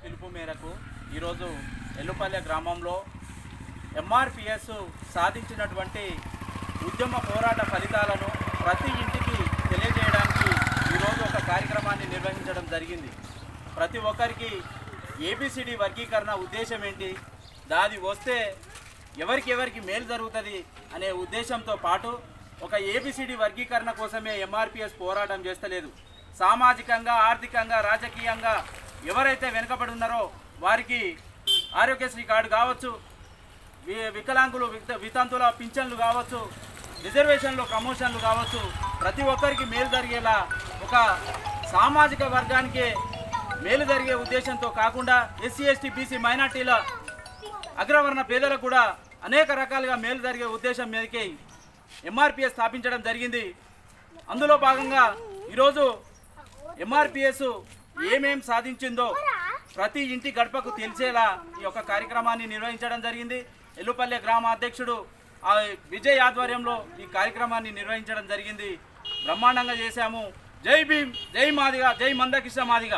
పిలుపు మేరకు ఈరోజు ఎల్లుపల్లె గ్రామంలో ఎంఆర్పిఎస్ సాధించినటువంటి ఉద్యమ పోరాట ఫలితాలను ప్రతి ఇంటికి తెలియజేయడానికి ఈరోజు ఒక కార్యక్రమాన్ని నిర్వహించడం జరిగింది. ప్రతి ఒక్కరికి ఏబిసిడి వర్గీకరణ ఉద్దేశం ఏంటి, దాది వస్తే ఎవరికి మేలు జరుగుతుంది అనే ఉద్దేశంతో పాటు ఒక ఏబిసిడి వర్గీకరణ కోసమే ఎంఆర్పిఎస్ పోరాటం చేస్తలేదు. సామాజికంగా, ఆర్థికంగా, రాజకీయంగా ఎవరైతే వెనుకబడి ఉన్నారో వారికి ఆరోగ్యశ్రీ కార్డు కావచ్చు, వికలాంగులు వితంతుల పింఛన్లు కావచ్చు, రిజర్వేషన్లు ప్రమోషన్లు కావచ్చు, ప్రతి ఒక్కరికి మేలు జరిగేలా ఒక సామాజిక వర్గానికి మేలు జరిగే ఉద్దేశంతో కాకుండా ఎస్సీ ఎస్టీ బీసీ మైనార్టీల అగ్రవర్ణ పేదలకు కూడా అనేక రకాలుగా మేలు జరిగే ఉద్దేశం మేరకి ఎంఆర్పిఎస్ స్థాపించడం జరిగింది. అందులో భాగంగా ఈరోజు ఎంఆర్పిఎస్ ఏమేం సాధించిందో ప్రతి ఇంటి గడపకు తెలిసేలా ఈ యొక్క కార్యక్రమాన్ని నిర్వహించడం జరిగింది. ఎల్లుపల్లె గ్రామ అధ్యక్షుడు విజయ్ ఆధ్వర్యంలో ఈ కార్యక్రమాన్ని నిర్వహించడం జరిగింది. బ్రహ్మాండంగా చేశాము. జై భీమ్, జై మాదిగ, జై మందకృష్ణ మాదిగ.